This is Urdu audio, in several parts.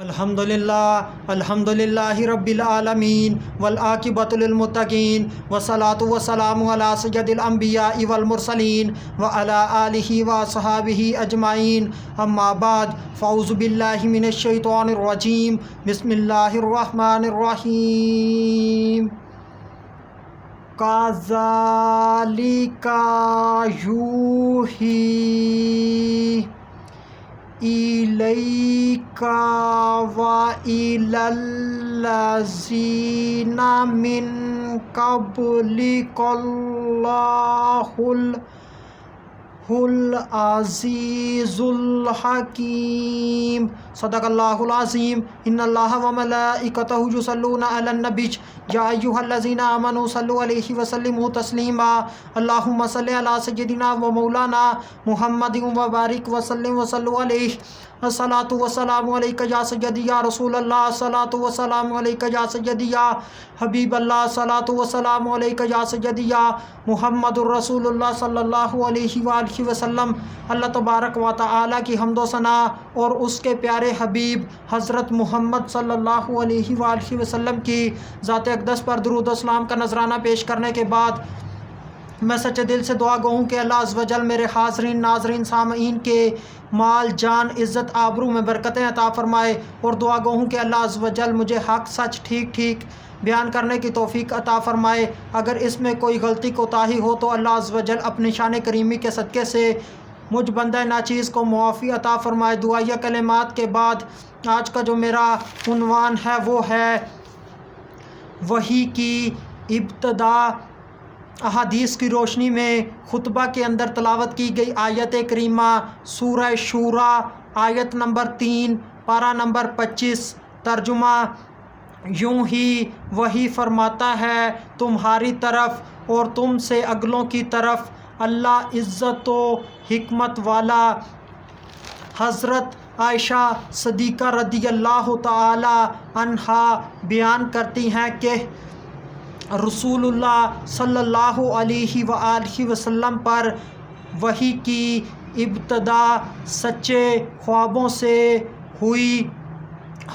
الحمدللہ رب العالمین والعاقبۃ للمتقین والصلاۃ والسلام علی سید الانبیاء والمرسلین وعلی آلہ وصحبہ اجمعین، اما بعد، فاعوذ باللہ من الشیطان الرجیم، بسم اللہ الرحمن الرحیم۔ کذالک یوحی الیک وإلی الذین من قبلک اللہ العزیز الحکیم۔ صدق اللہ العظیم۔ ان اللہ وملائکتہ یصلون علی النبی یا ایھا الذین آمنوا صلوا علیہ وسلموا تسلیما۔ اللہم صل علی سیدنا و مولانا محمد وبارک وسلم وصلوا علیہ۔ الصلاۃ والسلام علیک یا سیدی یا رسول اللہ، الصلاۃ والسلام علیک یا سیدی یا حبیب اللہ، الصلاۃ والسلام علیک یا سیدی یا محمد الرسول اللہ صلی اللہ علیہ وآلہ وسلم۔ اللہ تبارک و تعالیٰ کی حمد و ثنا اور اس کے پیارے حبیب حضرت محمد صلی اللہ علیہ وآلہ وسلم کی ذات اقدس پر درود و سلام کا نذرانہ پیش کرنے کے بعد میں سچے دل سے دعا گو ہوں کہ اللہ عز و جل میرے حاضرین، ناظرین، سامعین کے مال، جان، عزت، آبرو میں برکتیں عطا فرمائے، اور دعا گو ہوں کہ اللہ عز و جل مجھے حق سچ ٹھیک بیان کرنے کی توفیق عطا فرمائے۔ اگر اس میں کوئی غلطی کوتاہی ہو تو اللہ عز و جل اپنی شان کریمی کے صدقے سے مجھ بندہ ناچیز کو معافی عطا فرمائے۔ دعائیہ کلمات کے بعد آج کا جو میرا عنوان ہے وہ ہے وحی کی ابتدا۔ احادیث کی روشنی میں خطبہ کے اندر تلاوت کی گئی آیت کریمہ سورہ شورى آیت نمبر 3 پارہ نمبر 25، ترجمہ یوں ہی وحی فرماتا ہے تمہاری طرف اور تم سے اگلوں کی طرف اللہ عزت و حکمت والا۔ حضرت عائشہ صدیقہ رضی اللہ تعالی عنہا بیان کرتی ہیں کہ رسول اللہ صلی اللہ علیہ وآلہ وسلم پر وحی کی ابتدا سچے خوابوں سے ہوئی۔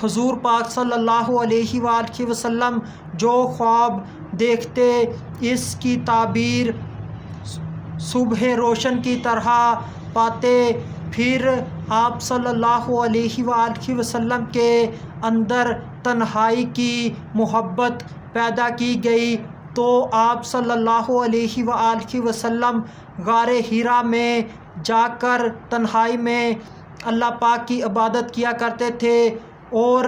حضور پاک صلی اللہ علیہ وآلہ وسلم جو خواب دیکھتے اس کی تعبیر صبح روشن کی طرح پاتے۔ پھر آپ صلی اللہ علیہ وآلہ وسلم کے اندر تنہائی کی محبت پیدا کی گئی تو آپ صلی اللہ علیہ وآلہ وسلم غار حرا میں جا کر تنہائی میں اللہ پاک کی عبادت کیا کرتے تھے، اور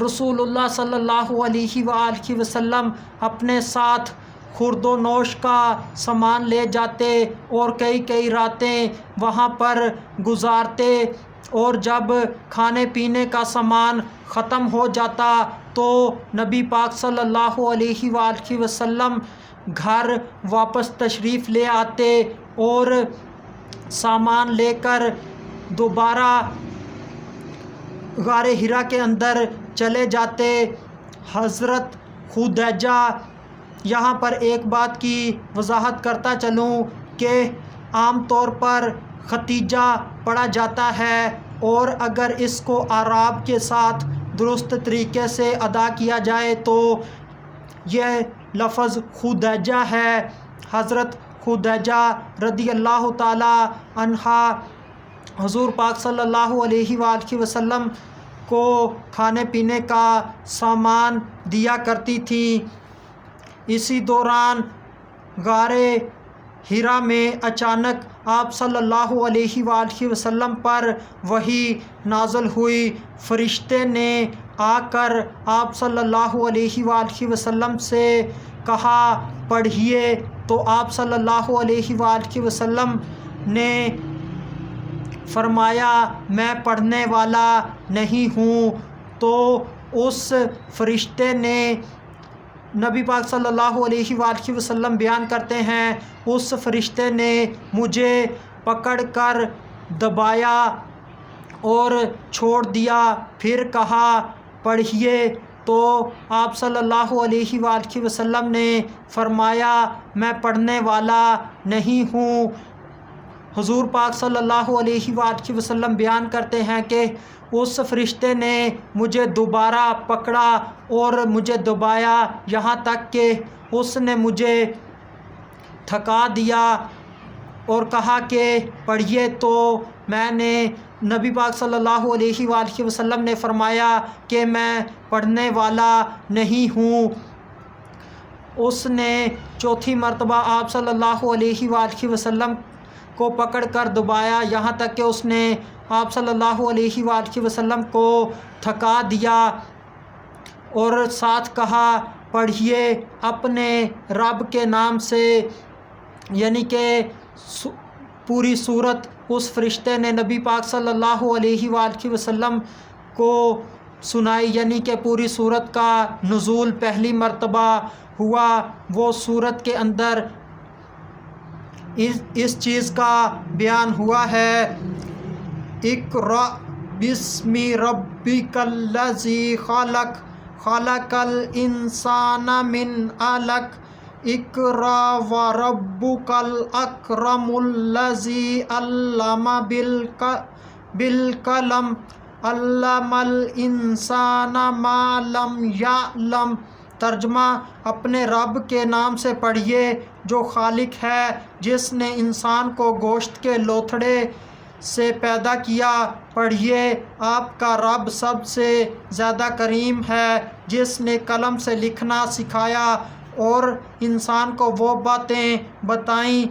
رسول اللہ صلی اللہ علیہ وآلہ وسلم اپنے ساتھ خورد و نوش کا سامان لے جاتے اور کئی راتیں وہاں پر گزارتے، اور جب کھانے پینے کا سامان ختم ہو جاتا تو نبی پاک صلی اللہ علیہ وآلہ وسلم گھر واپس تشریف لے آتے اور سامان لے کر دوبارہ غار حرا کے اندر چلے جاتے۔ حضرت خدیجہ، یہاں پر ایک بات کی وضاحت کرتا چلوں کہ عام طور پر ختیجہ پڑھا جاتا ہے، اور اگر اس کو اعراب کے ساتھ درست طریقے سے ادا کیا جائے تو یہ لفظ خدیجہ ہے۔ حضرت خدیجہ رضی اللہ تعالی عنہا حضور پاک صلی اللہ علیہ وآلہ وسلم کو کھانے پینے کا سامان دیا کرتی تھیں۔ اسی دوران غار حرا میں اچانک آپ صلی اللہ علیہ وآلہ وسلم پر وحی نازل ہوئی۔ فرشتے نے آ کر آپ صلی اللہ علیہ وآلہ وسلم سے کہا پڑھیے، تو آپ صلی اللہ علیہ وآلہ وسلم نے فرمایا میں پڑھنے والا نہیں ہوں۔ تو اس فرشتے نے، نبی پاک صلی اللہ علیہ وآلہ وسلم بیان کرتے ہیں، اس فرشتے نے مجھے پکڑ کر دبایا اور چھوڑ دیا، پھر کہا پڑھیے، تو آپ صلی اللہ علیہ وآلہ وسلم نے فرمایا میں پڑھنے والا نہیں ہوں۔ حضور پاک صلی اللہ علیہ وآلہ وسلم بیان کرتے ہیں کہ اس فرشتے نے مجھے دوبارہ پکڑا اور مجھے دبایا یہاں تک کہ اس نے مجھے تھکا دیا اور کہا کہ پڑھیے، تو میں نے نبی پاک صلی اللہ علیہ وآلہ وسلم نے فرمایا کہ میں پڑھنے والا نہیں ہوں۔ اس نے چوتھی مرتبہ آپ صلی اللہ علیہ وآلہ وسلم کو پکڑ کر دبایا یہاں تک کہ اس نے آپ صلی اللہ علیہ وآلہ وسلم کو تھکا دیا اور ساتھ کہا پڑھیے اپنے رب کے نام سے، یعنی کہ پوری صورت اس فرشتے نے نبی پاک صلی اللہ علیہ وآلہ وسلم کو سنائی، یعنی کہ پوری صورت کا نزول پہلی مرتبہ ہوا۔ وہ صورت کے اندر اس چیز کا بیان ہوا ہے، اقرأ بسم ربک الذی خلق خلق الانسان من علق اقرأ وربک الاکرم الذی علم بالقلم علم الانسان ما لم یعلم۔ ترجمہ، اپنے رب کے نام سے پڑھیے جو خالق ہے، جس نے انسان کو گوشت کے لوتھڑے سے پیدا کیا۔ پڑھیے آپ کا رب سب سے زیادہ کریم ہے، جس نے قلم سے لکھنا سکھایا اور انسان کو وہ باتیں بتائیں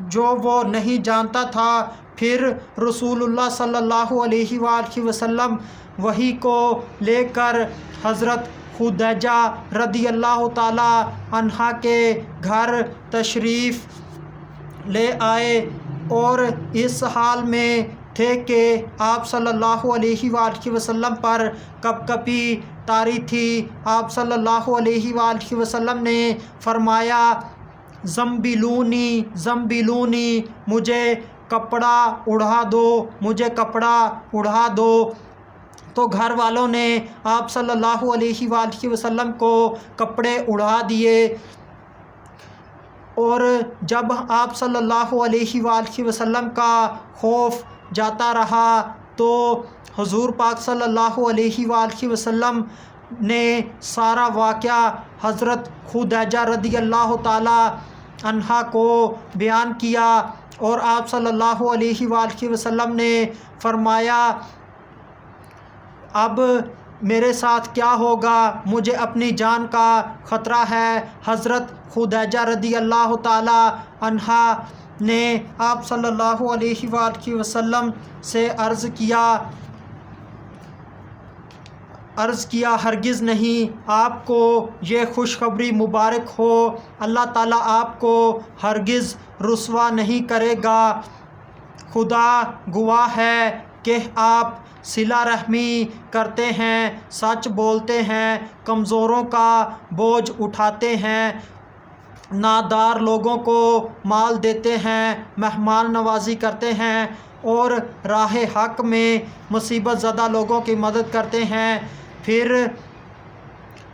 جو وہ نہیں جانتا تھا۔ پھر رسول اللہ صلی اللہ علیہ وآلہ وسلم وحی کو لے کر حضرت خدیجہ رضی اللہ تعالی عنہا کے گھر تشریف لے آئے اور اس حال میں تھے کہ آپ صلی اللہ علیہ وآلہ وسلم پر کپ کپی طاری تھی۔ آپ صلی اللہ علیہ وآلہ وسلم نے فرمایا زمبلونی زمبلونی، مجھے کپڑا اڑا دو، مجھے کپڑا اڑا دو۔ تو گھر والوں نے آپ صلی اللہ علیہ وآلہ وسلم کو کپڑے اڑا دیے، اور جب آپ صلی اللہ علیہ وآلہ وسلم کا خوف جاتا رہا تو حضور پاک صلی اللہ علیہ وآلہ وسلم نے سارا واقعہ حضرت خدیجہ رضی اللہ تعالی عنہا کو بیان کیا، اور آپ صلی اللہ علیہ وآلہ وسلم نے فرمایا اب میرے ساتھ کیا ہوگا، مجھے اپنی جان کا خطرہ ہے۔ حضرت خدیجہ رضی اللہ تعالی عنہا نے آپ صلی اللہ علیہ وآلہ وسلم سے عرض کیا ہرگز نہیں، آپ کو یہ خوشخبری مبارک ہو، اللہ تعالیٰ آپ کو ہرگز رسوا نہیں کرے گا۔ خدا گواہ ہے کہ آپ صلہ رحمی کرتے ہیں، سچ بولتے ہیں، کمزوروں کا بوجھ اٹھاتے ہیں، نادار لوگوں کو مال دیتے ہیں، مہمان نوازی کرتے ہیں اور راہ حق میں مصیبت زدہ لوگوں کی مدد کرتے ہیں۔ پھر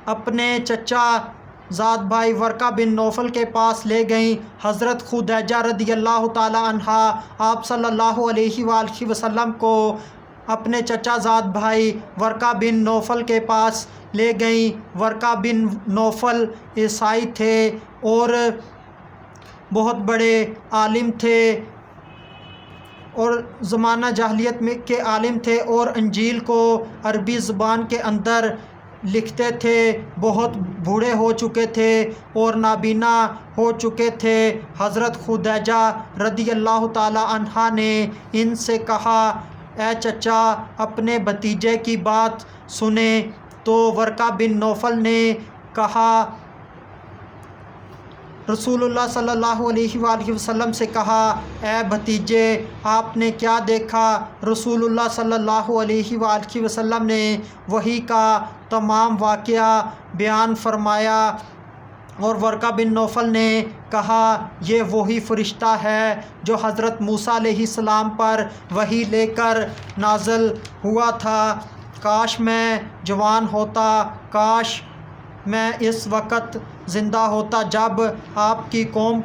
اپنے چچا زاد بھائی ورقہ بن نوفل کے پاس لے گئیں۔ حضرت خدیجہ رضی اللہ تعالی عنہا آپ صلی اللہ علیہ وآلہ وسلم کو اپنے چچا زاد بھائی ورقہ بن نوفل کے پاس لے گئیں۔ ورقہ بن نوفل عیسائی تھے اور بہت بڑے عالم تھے اور زمانہ جاہلیت میں کے عالم تھے، اور انجیل کو عربی زبان کے اندر لکھتے تھے۔ بہت بوڑھے ہو چکے تھے اور نابینا ہو چکے تھے۔ حضرت خدیجہ رضی اللہ تعالی عنہا نے ان سے کہا اے چچا، اپنے بھتیجے کی بات سنیں۔ تو ورقہ بن نوفل نے کہا رسول اللہ صلی اللہ علیہ وآلہ وسلم سے کہا اے بھتیجے، آپ نے کیا دیکھا؟ رسول اللہ صلی اللہ علیہ وآلہ وسلم نے وحی کا تمام واقعہ بیان فرمایا، اور ورقہ بن نوفل نے کہا یہ وہی فرشتہ ہے جو حضرت موسیٰ علیہ السلام پر وحی لے کر نازل ہوا تھا۔ کاش میں جوان ہوتا، کاش میں اس وقت زندہ ہوتا جب آپ کی قوم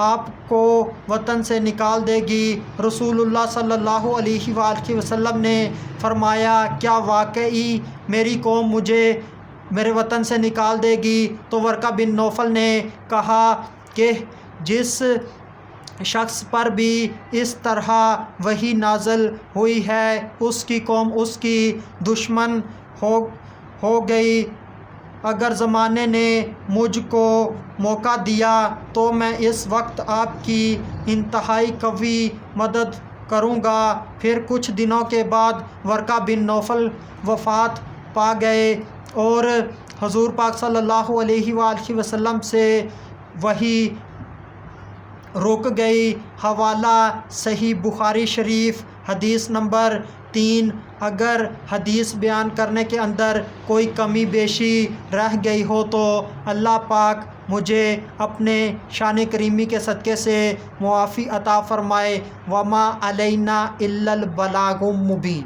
آپ کو وطن سے نکال دے گی۔ رسول اللہ صلی اللہ علیہ وآلہ وسلم نے فرمایا کیا واقعی میری قوم مجھے میرے وطن سے نکال دے گی؟ تو ورقہ بن نوفل نے کہا کہ جس شخص پر بھی اس طرح وحی نازل ہوئی ہے اس کی قوم اس کی دشمن ہو گئی۔ اگر زمانے نے مجھ کو موقع دیا تو میں اس وقت آپ کی انتہائی قوی مدد کروں گا۔ پھر کچھ دنوں کے بعد ورقہ بن نوفل وفات پا گئے اور حضور پاک صلی اللہ علیہ وآلہ وسلم سے وحی رک گئی۔ حوالہ صحیح بخاری شریف حدیث نمبر 3۔ اگر حدیث بیان کرنے کے اندر کوئی کمی بیشی رہ گئی ہو تو اللہ پاک مجھے اپنے شان کریمی کے صدقے سے معافی عطا فرمائے۔ وما علینا الا البلاغ المبین۔